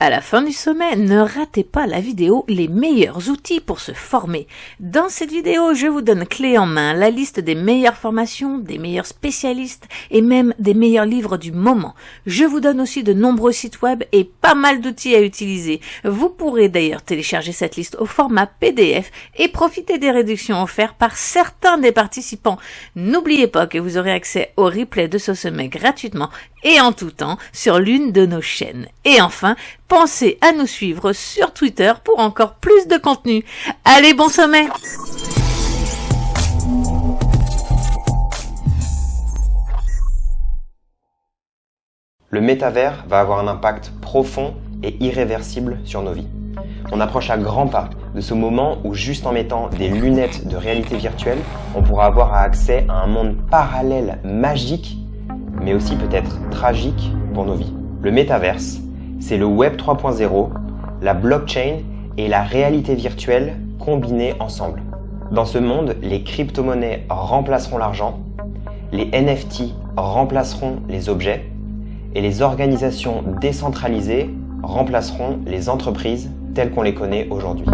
À la fin du sommet, ne ratez pas la vidéo « Les meilleurs outils pour se former ». Dans cette vidéo, je vous donne clé en main la liste des meilleures formations, des meilleurs spécialistes et même des meilleurs livres du moment. Je vous donne aussi de nombreux sites web et pas mal d'outils à utiliser. Vous pourrez d'ailleurs télécharger cette liste au format PDF et profiter des réductions offertes par certains des participants. N'oubliez pas que vous aurez accès au replay de ce sommet gratuitement et en tout temps sur l'une de nos chaînes. Et enfin, pensez à nous suivre sur Twitter pour encore plus de contenu. Allez, bon sommet! Le métavers va avoir un impact profond et irréversible sur nos vies. On approche à grands pas de ce moment où, juste en mettant des lunettes de réalité virtuelle, on pourra avoir accès à un monde parallèle magique, mais aussi peut-être tragique pour nos vies. Le métaverse, c'est le Web 3.0, la blockchain et la réalité virtuelle combinées ensemble. Dans ce monde, les crypto-monnaies remplaceront l'argent, les NFT remplaceront les objets et les organisations décentralisées remplaceront les entreprises telles qu'on les connaît aujourd'hui.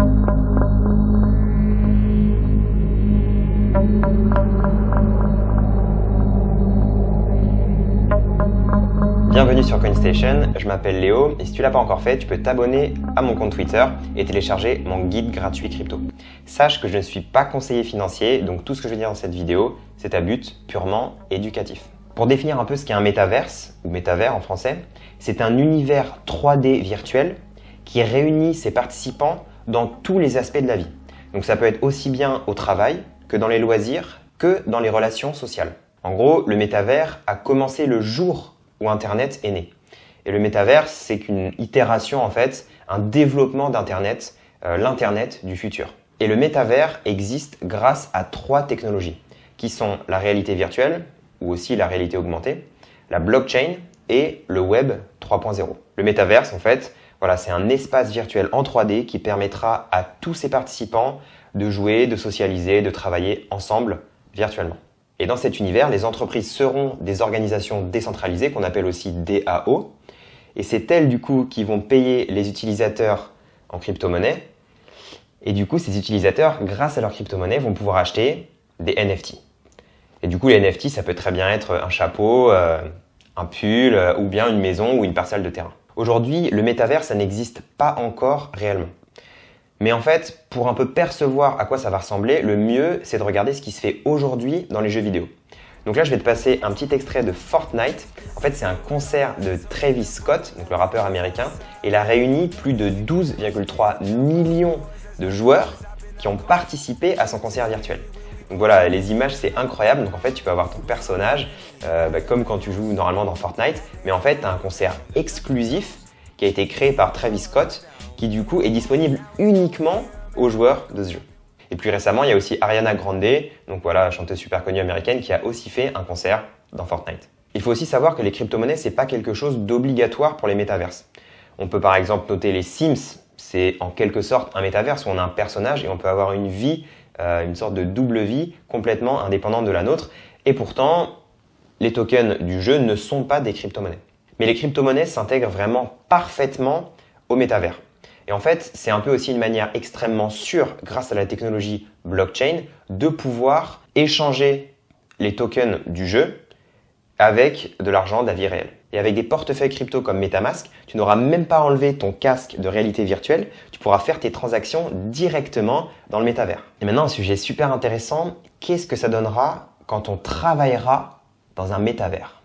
Bienvenue sur CoinStation, je m'appelle Léo et si tu l'as pas encore fait, tu peux t'abonner à mon compte Twitter et télécharger mon guide gratuit crypto. Sache que je ne suis pas conseiller financier, donc tout ce que je vais dire dans cette vidéo, c'est à but purement éducatif. Pour définir un peu ce qu'est un métaverse, ou métavers en français, c'est un univers 3D virtuel qui réunit ses participants dans tous les aspects de la vie. Donc ça peut être aussi bien au travail que dans les loisirs, que dans les relations sociales. En gros, le métavers a commencé le jour où Internet est né. Et le métavers, c'est qu'une itération en fait, un développement d'Internet, l'Internet du futur. Et le métavers existe grâce à 3 technologies, qui sont la réalité virtuelle, ou aussi la réalité augmentée, la blockchain et le Web 3.0. Le métavers, en fait, voilà, c'est un espace virtuel en 3D qui permettra à tous ses participants de jouer, de socialiser, de travailler ensemble virtuellement. Et dans cet univers, les entreprises seront des organisations décentralisées qu'on appelle aussi DAO. Et c'est elles, du coup, qui vont payer les utilisateurs en crypto-monnaie. Et du coup, ces utilisateurs, grâce à leur crypto-monnaie, vont pouvoir acheter des NFT. Et du coup, les NFT, ça peut très bien être un chapeau, un pull, ou bien une maison ou une parcelle de terrain. Aujourd'hui, le métavers, ça n'existe pas encore réellement. Mais en fait, pour un peu percevoir à quoi ça va ressembler, le mieux, c'est de regarder ce qui se fait aujourd'hui dans les jeux vidéo. Donc là, je vais te passer un petit extrait de Fortnite. En fait, c'est un concert de Travis Scott, donc le rappeur américain. Et il a réuni plus de 12,3 millions de joueurs qui ont participé à son concert virtuel. Donc voilà, les images, c'est incroyable. Donc en fait, tu peux avoir ton personnage, comme quand tu joues normalement dans Fortnite. Mais en fait, tu as un concert exclusif qui a été créé par Travis Scott, qui du coup est disponible uniquement aux joueurs de ce jeu. Et plus récemment, il y a aussi Ariana Grande, donc voilà, chanteuse super connue américaine, qui a aussi fait un concert dans Fortnite. Il faut aussi savoir que les crypto-monnaies, c'est pas quelque chose d'obligatoire pour les métaverses. On peut par exemple noter les Sims, c'est en quelque sorte un métaverse où on a un personnage et on peut avoir une vie, une sorte de double vie complètement indépendante de la nôtre. Et pourtant, les tokens du jeu ne sont pas des crypto-monnaies. Mais les crypto-monnaies s'intègrent vraiment parfaitement au métavers. Et en fait, c'est un peu aussi une manière extrêmement sûre, grâce à la technologie blockchain, de pouvoir échanger les tokens du jeu avec de l'argent de la vie réelle. Et avec des portefeuilles crypto comme MetaMask, tu n'auras même pas enlevé ton casque de réalité virtuelle, tu pourras faire tes transactions directement dans le métavers. Et maintenant, un sujet super intéressant, qu'est-ce que ça donnera quand on travaillera dans un métavers ?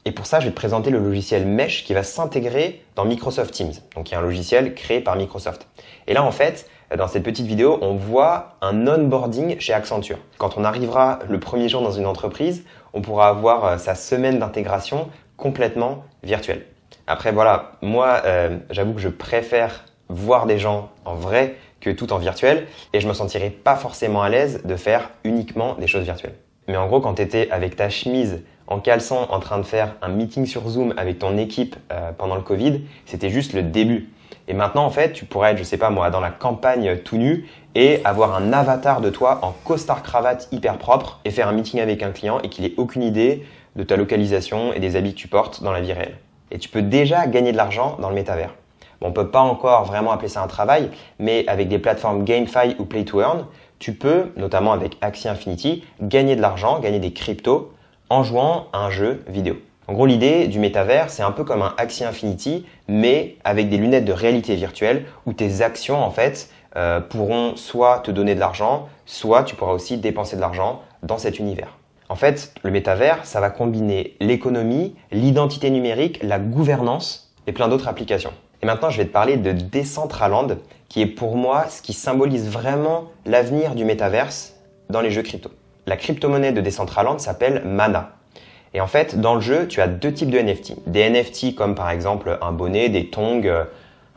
Et pour ça, je vais te présenter le logiciel Mesh qui va s'intégrer dans Microsoft Teams. Donc, il y a un logiciel créé par Microsoft. Et là, en fait, dans cette petite vidéo, on voit un onboarding chez Accenture. Quand on arrivera le premier jour dans une entreprise, on pourra avoir sa semaine d'intégration complètement virtuelle. Après, voilà, moi, j'avoue que je préfère voir des gens en vrai que tout en virtuel et je me sentirais pas forcément à l'aise de faire uniquement des choses virtuelles. Mais en gros, quand tu étais avec ta chemise en caleçon en train de faire un meeting sur Zoom avec ton équipe pendant le Covid, c'était juste le début. Et maintenant, en fait, tu pourrais être, je sais pas moi, dans la campagne tout nu et avoir un avatar de toi en costard cravate hyper propre et faire un meeting avec un client et qu'il ait aucune idée de ta localisation et des habits que tu portes dans la vie réelle. Et tu peux déjà gagner de l'argent dans le métavers. Bon, on ne peut pas encore vraiment appeler ça un travail, mais avec des plateformes GameFi ou Play to Earn, tu peux, notamment avec Axie Infinity, gagner de l'argent, gagner des cryptos en jouant à un jeu vidéo. En gros, l'idée du métavers, c'est un peu comme un Axie Infinity, mais avec des lunettes de réalité virtuelle où tes actions, en fait, pourront soit te donner de l'argent, soit tu pourras aussi dépenser de l'argent dans cet univers. En fait, le métavers, ça va combiner l'économie, l'identité numérique, la gouvernance et plein d'autres applications. Et maintenant, je vais te parler de Decentraland, qui est pour moi ce qui symbolise vraiment l'avenir du métaverse dans les jeux crypto. La crypto-monnaie de Decentraland s'appelle Mana. Et en fait, dans le jeu, tu as deux types de NFT. Des NFT comme par exemple un bonnet, des tongs,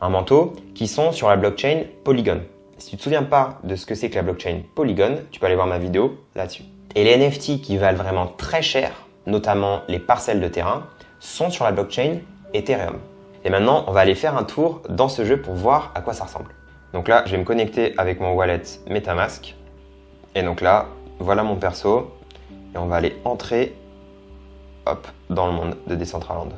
un manteau, qui sont sur la blockchain Polygon. Si tu te souviens pas de ce que c'est que la blockchain Polygon, tu peux aller voir ma vidéo là-dessus. Et les NFT qui valent vraiment très cher, notamment les parcelles de terrain, sont sur la blockchain Ethereum. Et maintenant, on va aller faire un tour dans ce jeu pour voir à quoi ça ressemble. Donc là, je vais me connecter avec mon wallet MetaMask. Et donc là, voilà mon perso. Et on va aller entrer dans le monde de Decentraland.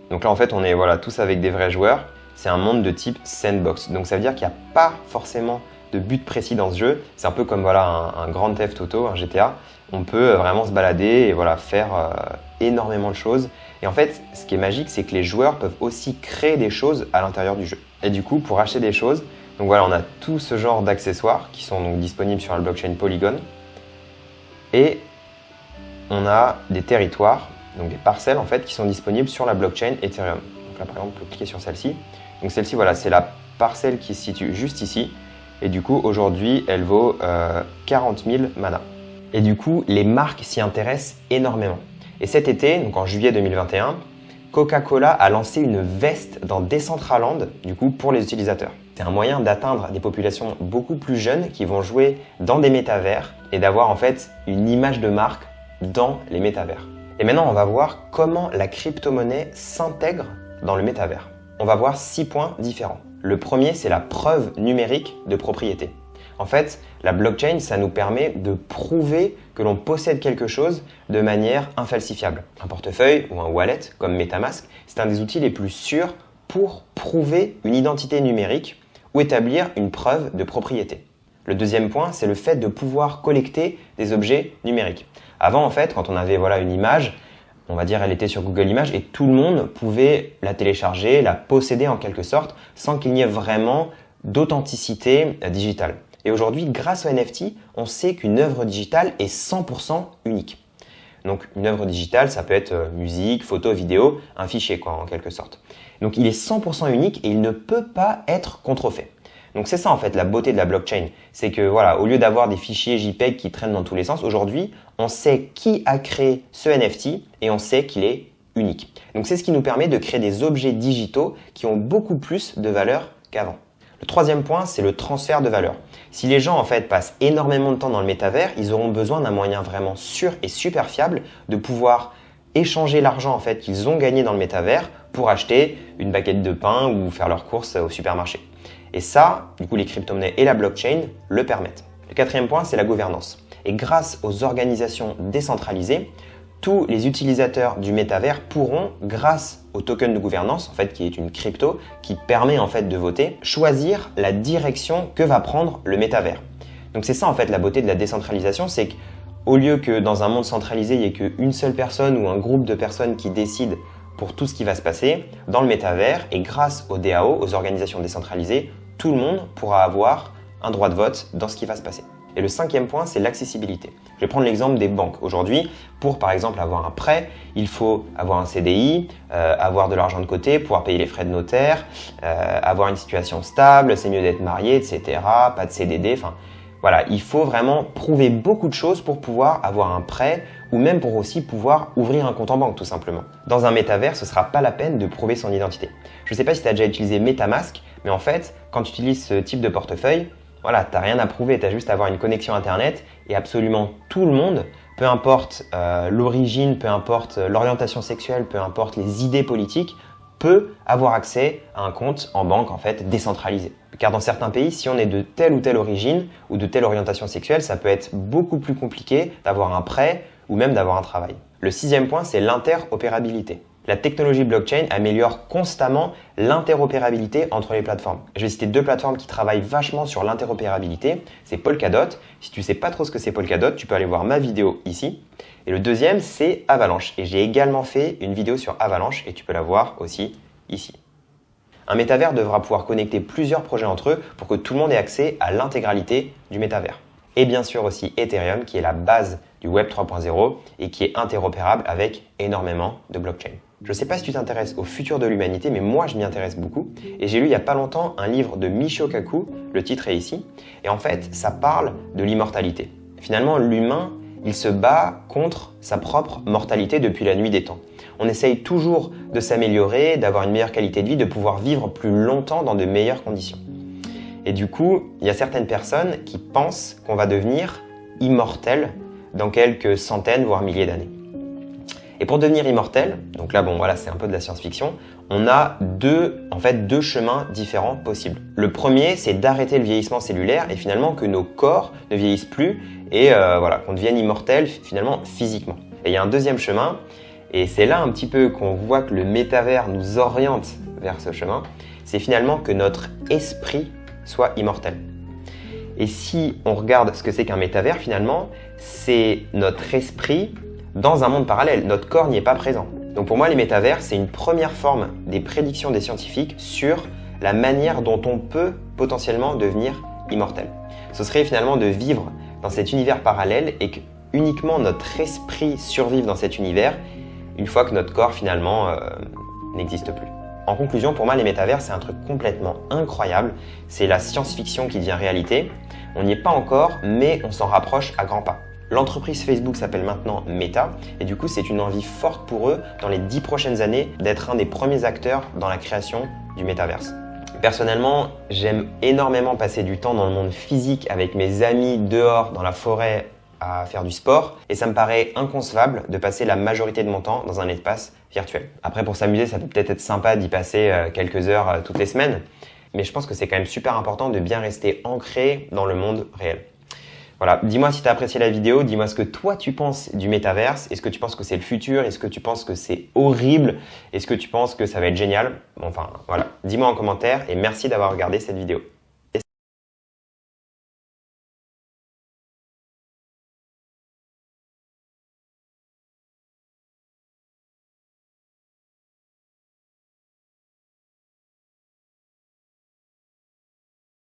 Donc là, en fait, on est tous avec des vrais joueurs. C'est un monde de type sandbox. Donc ça veut dire qu'il n'y a pas forcément de but précis dans ce jeu. C'est un peu comme un Grand Theft Auto, un GTA. On peut vraiment se balader et faire énormément de choses. Et en fait, ce qui est magique, c'est que les joueurs peuvent aussi créer des choses à l'intérieur du jeu. Et du coup, pour acheter des choses, donc on a tout ce genre d'accessoires qui sont donc disponibles sur la blockchain Polygon. Et on a des territoires, donc des parcelles en fait, qui sont disponibles sur la blockchain Ethereum. Donc là, par exemple, on peut cliquer sur celle-ci. Donc celle-ci, c'est la parcelle qui se situe juste ici. Et du coup, aujourd'hui, elle vaut 40 000 mana. Et du coup, les marques s'y intéressent énormément. Et cet été, donc en juillet 2021, Coca-Cola a lancé une veste dans Decentraland, du coup, pour les utilisateurs. C'est un moyen d'atteindre des populations beaucoup plus jeunes qui vont jouer dans des métavers et d'avoir en fait une image de marque dans les métavers. Et maintenant, on va voir comment la crypto-monnaie s'intègre dans le métavers. On va voir 6 points différents. Le premier, c'est la preuve numérique de propriété. En fait, la blockchain, ça nous permet de prouver que l'on possède quelque chose de manière infalsifiable. Un portefeuille ou un wallet comme MetaMask, c'est un des outils les plus sûrs pour prouver une identité numérique ou établir une preuve de propriété. Le deuxième point, c'est le fait de pouvoir collecter des objets numériques. Avant, en fait, quand on avait une image, on va dire elle était sur Google Images et tout le monde pouvait la télécharger, la posséder en quelque sorte, sans qu'il n'y ait vraiment d'authenticité digitale. Et aujourd'hui, grâce au NFT, on sait qu'une œuvre digitale est 100% unique. Donc une œuvre digitale, ça peut être musique, photo, vidéo, un fichier en quelque sorte. Donc il est 100% unique et il ne peut pas être contrefait. Donc c'est ça en fait la beauté de la blockchain, c'est que au lieu d'avoir des fichiers JPEG qui traînent dans tous les sens, aujourd'hui on sait qui a créé ce NFT et on sait qu'il est unique. Donc c'est ce qui nous permet de créer des objets digitaux qui ont beaucoup plus de valeur qu'avant. Le troisième point, c'est le transfert de valeur. Si les gens en fait passent énormément de temps dans le métavers, ils auront besoin d'un moyen vraiment sûr et super fiable de pouvoir échanger l'argent en fait qu'ils ont gagné dans le métavers pour acheter une baguette de pain ou faire leurs courses au supermarché. Et ça, du coup, les crypto-monnaies et la blockchain le permettent. Le quatrième point, c'est la gouvernance. Et grâce aux organisations décentralisées, tous les utilisateurs du métavers pourront, grâce au token de gouvernance, en fait, qui est une crypto, qui permet en fait de voter, choisir la direction que va prendre le métavers. Donc c'est ça en fait la beauté de la décentralisation, c'est qu'au lieu que dans un monde centralisé, il n'y ait qu'une seule personne ou un groupe de personnes qui décident pour tout ce qui va se passer, dans le métavers et grâce aux DAO, aux organisations décentralisées, tout le monde pourra avoir un droit de vote dans ce qui va se passer. Et le cinquième point, c'est l'accessibilité. Je vais prendre l'exemple des banques. Aujourd'hui, pour par exemple avoir un prêt, il faut avoir un CDI, avoir de l'argent de côté, pouvoir payer les frais de notaire, avoir une situation stable, c'est mieux d'être marié, etc., pas de CDD, il faut vraiment prouver beaucoup de choses pour pouvoir avoir un prêt ou même pour aussi pouvoir ouvrir un compte en banque tout simplement. Dans un métavers, ce ne sera pas la peine de prouver son identité. Je ne sais pas si tu as déjà utilisé MetaMask, mais en fait, quand tu utilises ce type de portefeuille, tu n'as rien à prouver, tu as juste à avoir une connexion Internet et absolument tout le monde, peu importe l'origine, peu importe l'orientation sexuelle, peu importe les idées politiques, peut avoir accès à un compte en banque en fait décentralisé. Car dans certains pays, si on est de telle ou telle origine ou de telle orientation sexuelle, ça peut être beaucoup plus compliqué d'avoir un prêt ou même d'avoir un travail. Le sixième point, c'est l'interopérabilité. La technologie blockchain améliore constamment l'interopérabilité entre les plateformes. Je vais citer 2 plateformes qui travaillent vachement sur l'interopérabilité. C'est Polkadot. Si tu ne sais pas trop ce que c'est Polkadot, tu peux aller voir ma vidéo ici. Et le deuxième, c'est Avalanche. Et j'ai également fait une vidéo sur Avalanche et tu peux la voir aussi ici. Un métavers devra pouvoir connecter plusieurs projets entre eux pour que tout le monde ait accès à l'intégralité du métavers. Et bien sûr aussi Ethereum qui est la base du Web 3.0 et qui est interopérable avec énormément de blockchains. Je ne sais pas si tu t'intéresses au futur de l'humanité, mais moi je m'y intéresse beaucoup. Et j'ai lu il n'y a pas longtemps un livre de Michio Kaku, le titre est ici. Et en fait, ça parle de l'immortalité. Finalement, l'humain, il se bat contre sa propre mortalité depuis la nuit des temps. On essaye toujours de s'améliorer, d'avoir une meilleure qualité de vie, de pouvoir vivre plus longtemps dans de meilleures conditions. Et du coup, il y a certaines personnes qui pensent qu'on va devenir immortel dans quelques centaines, voire milliers d'années. Et pour devenir immortel, donc là, bon, voilà, c'est un peu de la science-fiction, on a deux chemins différents possibles. Le premier, c'est d'arrêter le vieillissement cellulaire et finalement que nos corps ne vieillissent plus et voilà, qu'on devienne immortel finalement physiquement. Et il y a un deuxième chemin, et c'est là un petit peu qu'on voit que le métavers nous oriente vers ce chemin, c'est finalement que notre esprit soit immortel. Et si on regarde ce que c'est qu'un métavers, finalement, c'est notre esprit dans un monde parallèle. Notre corps n'y est pas présent. Donc pour moi, les métavers, c'est une première forme des prédictions des scientifiques sur la manière dont on peut potentiellement devenir immortel. Ce serait finalement de vivre dans cet univers parallèle et que uniquement notre esprit survive dans cet univers une fois que notre corps finalement n'existe plus. En conclusion, pour moi, les métavers, c'est un truc complètement incroyable. C'est la science-fiction qui devient réalité. On n'y est pas encore, mais on s'en rapproche à grands pas. L'entreprise Facebook s'appelle maintenant Meta et du coup, c'est une envie forte pour eux dans les 10 prochaines années d'être un des premiers acteurs dans la création du métaverse. Personnellement, j'aime énormément passer du temps dans le monde physique avec mes amis dehors dans la forêt à faire du sport et ça me paraît inconcevable de passer la majorité de mon temps dans un espace virtuel. Après, pour s'amuser, ça peut peut-être être sympa d'y passer quelques heures toutes les semaines, mais je pense que c'est quand même super important de bien rester ancré dans le monde réel. Voilà, dis-moi si tu as apprécié la vidéo, dis-moi ce que toi tu penses du métaverse, est-ce que tu penses que c'est le futur, est-ce que tu penses que c'est horrible, est-ce que tu penses que ça va être génial? Bon, enfin voilà, dis-moi en commentaire et merci d'avoir regardé cette vidéo.